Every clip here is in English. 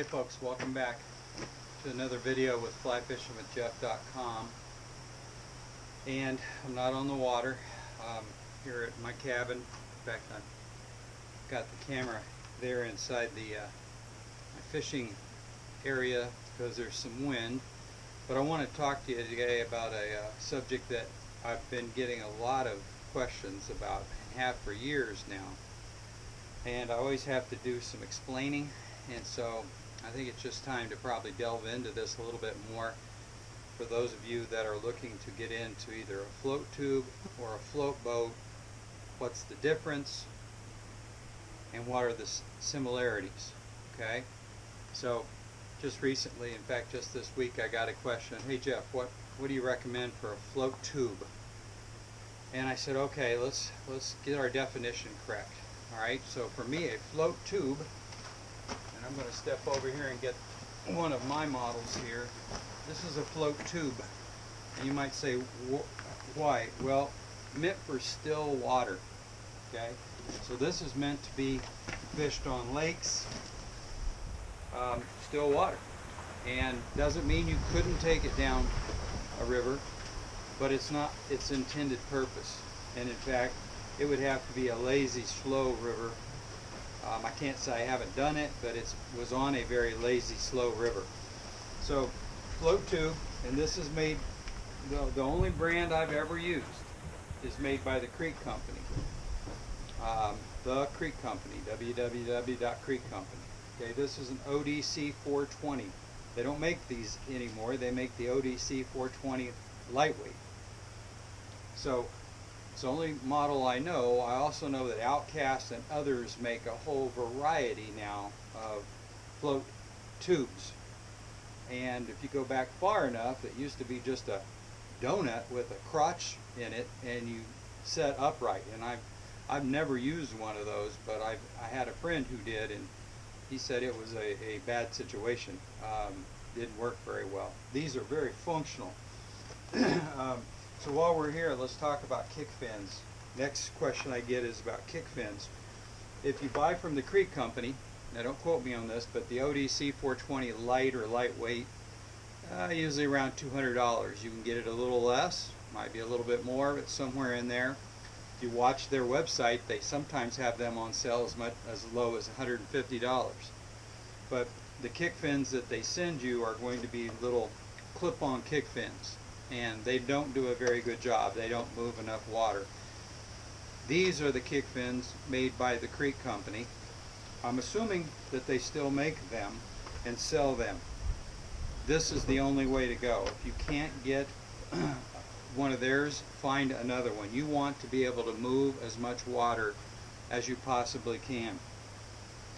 folks, welcome back to another video with flyfishingwithjeff.com. And I'm not on the water, here at my cabin. In fact, I've got the camera there inside the my fishing area because there's some wind. But I want to talk to you today about a subject that I've been getting a lot of questions about and have for years now. And I always have to do some explaining, and so I think it's just time to probably delve into this a little bit more for those of you that are looking to get into either a float tube or a float boat. What's the difference and what are the similarities? Okay, so just recently, in fact just this week, I got a question, hey Jeff, what do you recommend for a float tube? And I said, okay, let's get our definition correct. Alright, so for me, a float tube, and I'm going to step over here and get one of my models here. This is a float tube. And you might say, why? Well, meant for still water. Okay, so this is meant to be fished on lakes, still water. And doesn't mean you couldn't take it down a river, but it's not its intended purpose. And in fact, it would have to be a lazy, slow river. I can't say I haven't done it, but it was on a very lazy, slow river. So, float tube, and this is made, the only brand I've ever used is made by the Creek Company. The Creek Company, www.creekcompany. Okay, this is an ODC 420. They don't make these anymore. They make the ODC 420 lightweight. So, it's the only model I know. I also know that Outcast and others make a whole variety now of float tubes. And if you go back far enough, it used to be just a donut with a crotch in it and you set upright. And I've never used one of those, but I had a friend who did, and he said it was a bad situation. Didn't work very well. These are very functional. So while we're here, let's talk about kick fins. Next question I get is about kick fins. If you buy from the Creek Company, now don't quote me on this, but the ODC 420 light or lightweight, usually around $200. You can get it a little less, might be a little bit more, but somewhere in there. If you watch their website, they sometimes have them on sale as low as $150. But the kick fins that they send you are going to be little clip-on kick fins, and they don't do a very good job. They don't move enough water. These are the kick fins made by the Creek Company. I'm assuming that they still make them and sell them. This is the only way to go. If you can't get one of theirs, find another one. You want to be able to move as much water as you possibly can.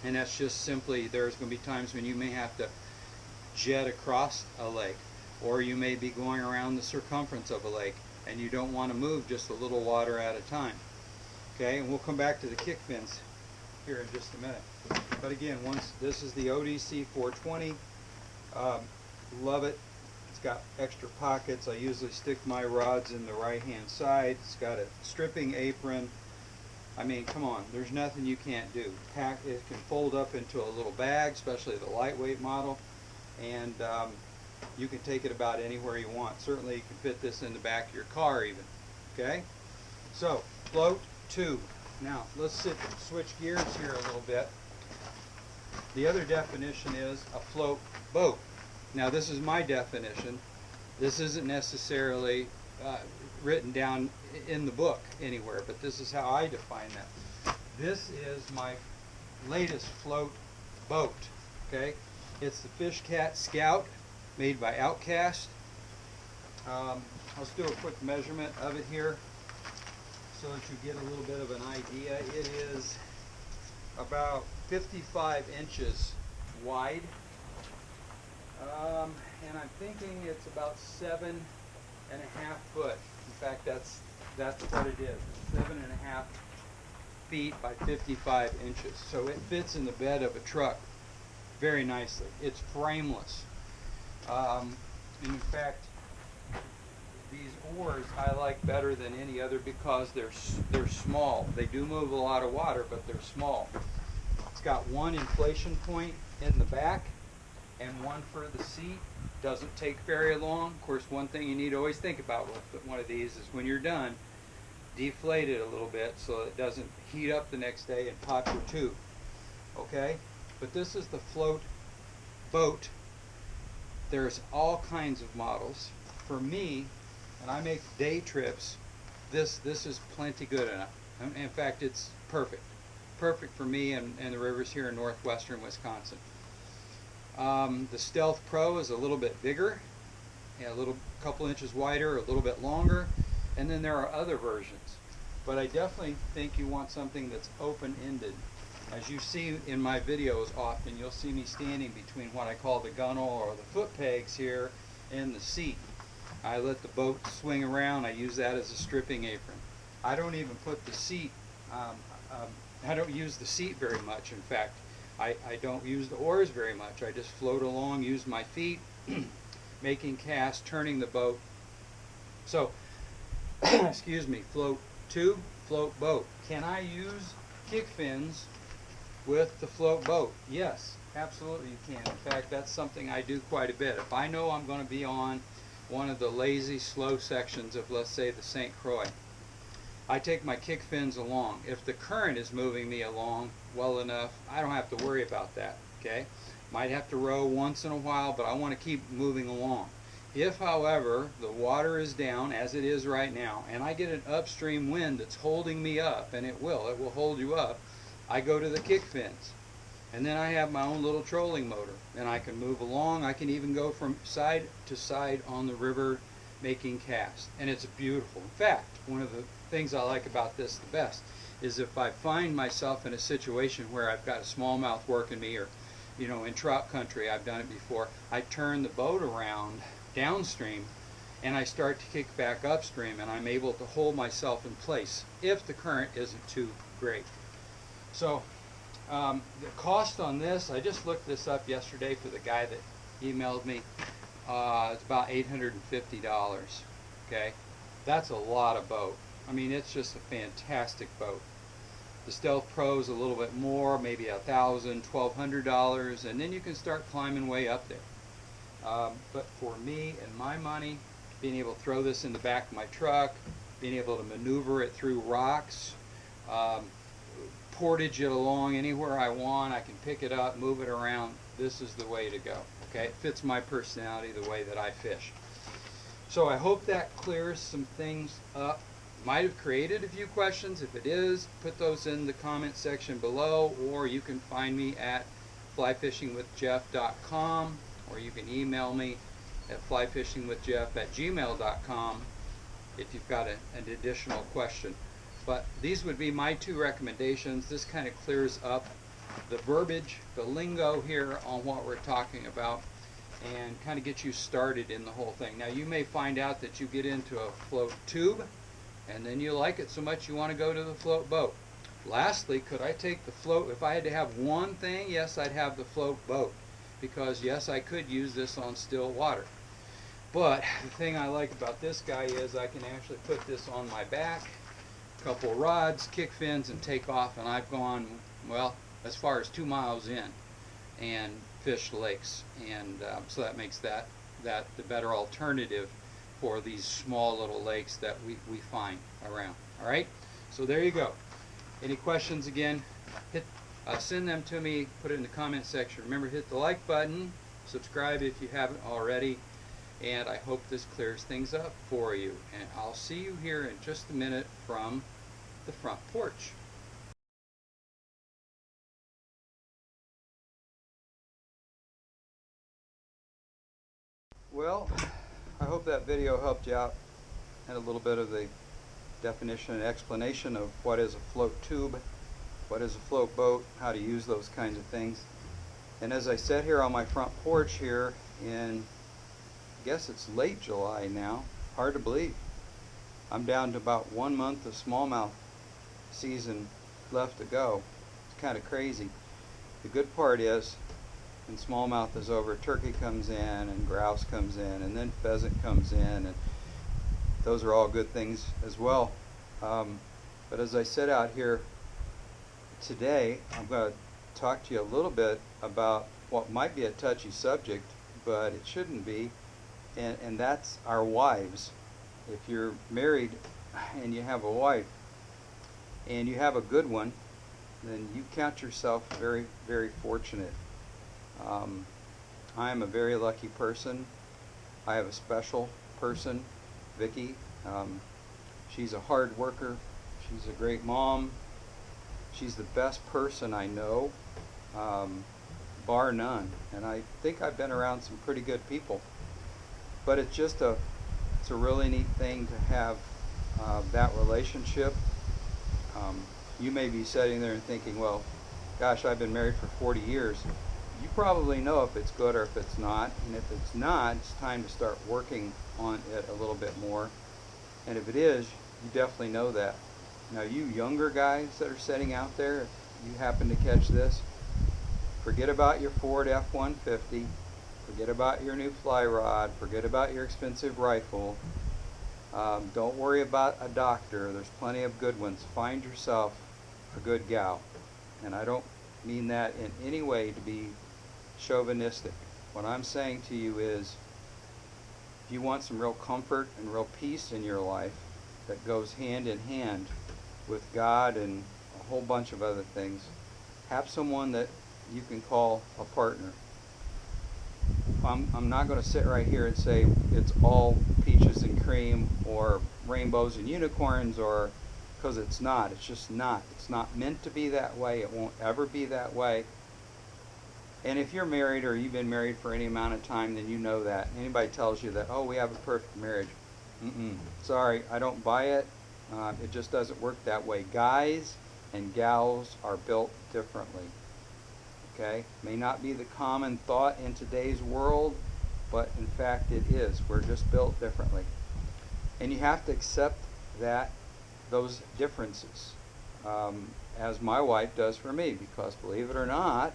And that's just simply, there's going to be times when you may have to jet across a lake, or you may be going around the circumference of a lake and you don't want to move just a little water at a time. Okay, and we'll come back to the kick fins here in just a minute. But again, this is the ODC 420. Love it. It's got extra pockets. I usually stick my rods in the right hand side. It's got a stripping apron. I mean, come on, there's nothing you can't do. It can fold up into a little bag, especially the lightweight model, and you can take it about anywhere you want. Certainly you can fit this in the back of your car even. Okay, so float tube. Now let's switch gears here a little bit. The other definition is a float boat. Now this is my definition. This isn't necessarily written down in the book anywhere, but this is how I define that. This is my latest float boat. Okay, it's the Fishcat Scout, made by Outcast. Let's do a quick measurement of it here so that you get a little bit of an idea. It is about 55 inches wide, and I'm thinking it's about 7.5 foot. In fact, that's what it is, 7.5 feet by 55 inches. So it fits in the bed of a truck very nicely. It's frameless. And in fact, these oars I like better than any other because they're small. They do move a lot of water, but they're small. It's got one inflation point in the back and one for the seat. Doesn't take very long. Of course, one thing you need to always think about with one of these is when you're done, deflate it a little bit so it doesn't heat up the next day and pop your tube. Okay? But this is the float boat. There's all kinds of models. For me, and I make day trips, this is plenty good enough. In fact, it's perfect. Perfect for me and the rivers here in northwestern Wisconsin. The Stealth Pro is a little bit bigger, a couple inches wider, a little bit longer, and then there are other versions. But I definitely think you want something that's open-ended. As you see in my videos often, you'll see me standing between what I call the gunnel or the foot pegs here and the seat. I let the boat swing around. I use that as a stripping apron. I don't even put the seat, I don't use the seat very much. In fact, I don't use the oars very much. I just float along, use my feet, making casts, turning the boat. So, excuse me, float tube, float boat. Can I use kick fins with the float boat? Yes, absolutely you can. In fact, that's something I do quite a bit. If I know I'm going to be on one of the lazy, slow sections of, let's say, the St. Croix, I take my kick fins along. If the current is moving me along well enough, I don't have to worry about that, okay? Might have to row once in a while, but I want to keep moving along. If, however, the water is down, as it is right now, and I get an upstream wind that's holding me up, and it will hold you up, I go to the kick fins. And then I have my own little trolling motor, and I can move along. I can even go from side to side on the river making casts, and it's beautiful. In fact, one of the things I like about this the best is if I find myself in a situation where I've got a smallmouth working me, or in trout country, I've done it before, I turn the boat around downstream and I start to kick back upstream, and I'm able to hold myself in place if the current isn't too great. So the cost on this, I just looked this up yesterday for the guy that emailed me. It's about $850. Okay, that's a lot of boat. I mean, it's just a fantastic boat. The Stealth Pro is a little bit more, maybe $1,000, $1,200, and then you can start climbing way up there. But for me and my money, being able to throw this in the back of my truck, being able to maneuver it through rocks, portage it along anywhere I want, I can pick it up, move it around, this is the way to go. Okay, it fits my personality, the way that I fish. So I hope that clears some things up. Might have created a few questions. If it is, put those in the comment section below, or you can find me at flyfishingwithjeff.com, or you can email me at flyfishingwithjeff@gmail.com if you've got an additional question. But these would be my two recommendations. This kind of clears up the verbiage, the lingo here on what we're talking about, and kind of gets you started in the whole thing. Now, you may find out that you get into a float tube, and then you like it so much you want to go to the float boat. Lastly, could I take the float? If I had to have one thing, yes, I'd have the float boat, because yes, I could use this on still water. But the thing I like about this guy is I can actually put this on my back, a couple rods, kick fins, and take off, and I've gone, well, as far as 2 miles in and fished lakes, and so that makes that the better alternative for these small little lakes that we find around. All right, so there you go. Any questions, again, send them to me, put it in the comment section. Remember, hit the like button, subscribe if you haven't already, and I hope this clears things up for you. And I'll see you here in just a minute from the front porch. Well, I hope that video helped you out, and a little bit of the definition and explanation of what is a float tube, what is a float boat, how to use those kinds of things. And as I sit here on my front porch here in, I guess it's late July now, hard to believe, I'm down to about 1 month of smallmouth season left to go. It's kind of crazy. The good part is, when smallmouth is over, turkey comes in, and grouse comes in, and then pheasant comes in, and those are all good things as well. But as I sit out here today, I'm going to talk to you a little bit about what might be a touchy subject, but it shouldn't be, and that's our wives. If you're married and you have a wife, and you have a good one, then you count yourself very, very fortunate. I am a very lucky person. I have a special person, Vicki. She's a hard worker. She's a great mom. She's the best person I know, bar none. And I think I've been around some pretty good people. But it's a really neat thing to have that relationship. You may be sitting there and thinking, well, gosh, I've been married for 40 years. You probably know if it's good or if it's not. And if it's not, it's time to start working on it a little bit more. And if it is, you definitely know that. Now, you younger guys that are sitting out there, if you happen to catch this, forget about your Ford F-150, forget about your new fly rod, forget about your expensive rifle. Don't worry about a doctor. There's plenty of good ones. Find yourself a good gal. And I don't mean that in any way to be chauvinistic. What I'm saying to you is, if you want some real comfort and real peace in your life that goes hand in hand with God and a whole bunch of other things, have someone that you can call a partner. I'm not going to sit right here and say it's all peaches and cream or rainbows and unicorns, or because it's not. It's just not. It's not meant to be that way. It won't ever be that way. And if you're married or you've been married for any amount of time, then you know that. Anybody tells you that, oh, we have a perfect marriage. Sorry, I don't buy it. It just doesn't work that way. Guys and gals are built differently. Okay? May not be the common thought in today's world, but in fact it is. We're just built differently. And you have to accept that, those differences, as my wife does for me, because believe it or not,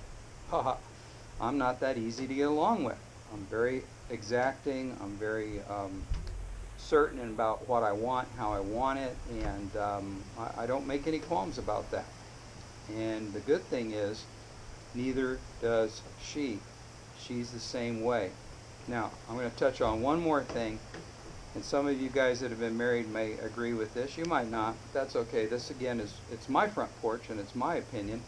I'm not that easy to get along with. I'm very exacting. I'm very certain about what I want, how I want it, and I don't make any qualms about that. And the good thing is, neither does she. She's the same way. Now, I'm going to touch on one more thing, and some of you guys that have been married may agree with this. You might not. That's okay. This, again, it's my front porch, and it's my opinion.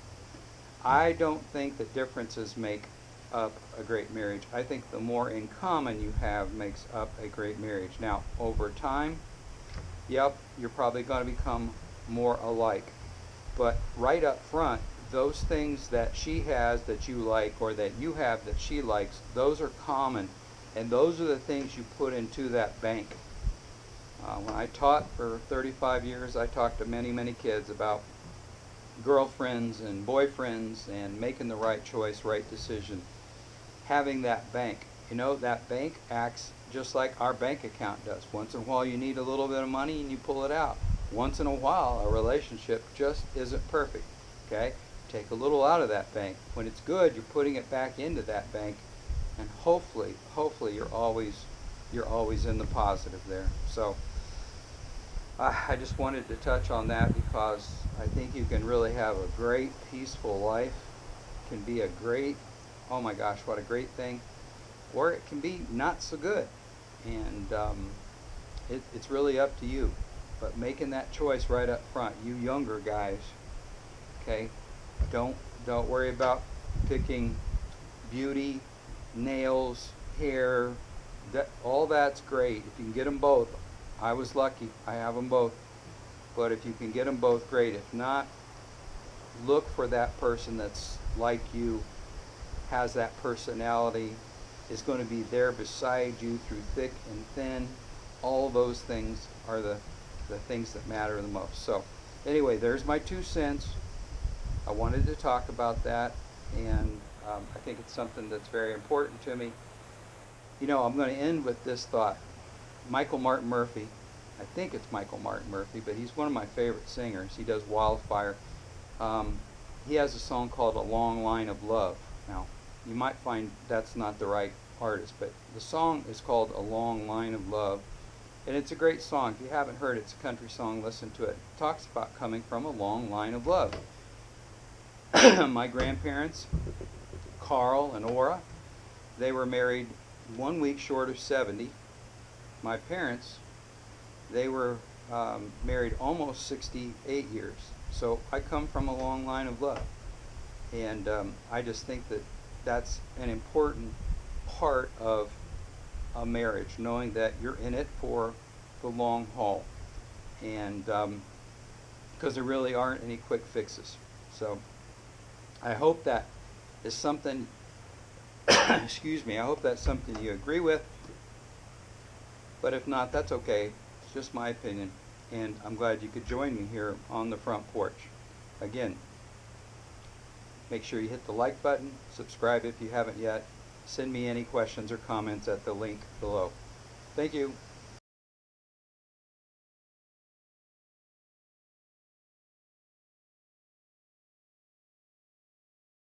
I don't think that differences make up a great marriage. I think the more in common you have makes up a great marriage. Now, over time, yep, you're probably going to become more alike. But right up front, those things that she has that you like, or that you have that she likes, those are common. And those are the things you put into that bank. When I taught for 35 years, I talked to many, many kids about girlfriends and boyfriends and making the right choice, right decision. Having that bank. You know, that bank acts just like our bank account does. Once in a while you need a little bit of money and you pull it out. Once in a while a relationship just isn't perfect. Okay? Take a little out of that bank. When it's good, you're putting it back into that bank, and hopefully you're always in the positive there. So I just wanted to touch on that, because I think you can really have a great peaceful life. It can be a great, oh my gosh, what a great thing, or it can be not so good, and it's really up to you. But making that choice right up front, you younger guys, okay, don't worry about picking beauty, nails, hair, all that's great if you can get them both. I was lucky, I have them both. But if you can get them both, great. If not, look for that person that's like you, has that personality, is going to be there beside you through thick and thin. All those things are the things that matter the most. So anyway, there's my 2 cents. I wanted to talk about that, and I think it's something that's very important to me. You know, I'm going to end with this thought. Michael Martin Murphey, I think it's Michael Martin Murphey, but he's one of my favorite singers. He does Wildfire. He has a song called A Long Line of Love. Now, you might find that's not the right artist, but the song is called A Long Line of Love, and it's a great song. If you haven't heard it, it's a country song. Listen to it. It talks about coming from a long line of love. My grandparents Carl and Ora. They were married 1 week short of 70. My parents, they were married almost 68 years. So I come from a long line of love. And I just think that that's an important part of a marriage, knowing that you're in it for the long haul. And because there really aren't any quick fixes. So I hope that is something, excuse me, I hope that's something you agree with. But if not, that's okay. It's just my opinion. And I'm glad you could join me here on the front porch. Again, make sure you hit the like button, subscribe if you haven't yet. Send me any questions or comments at the link below. Thank you.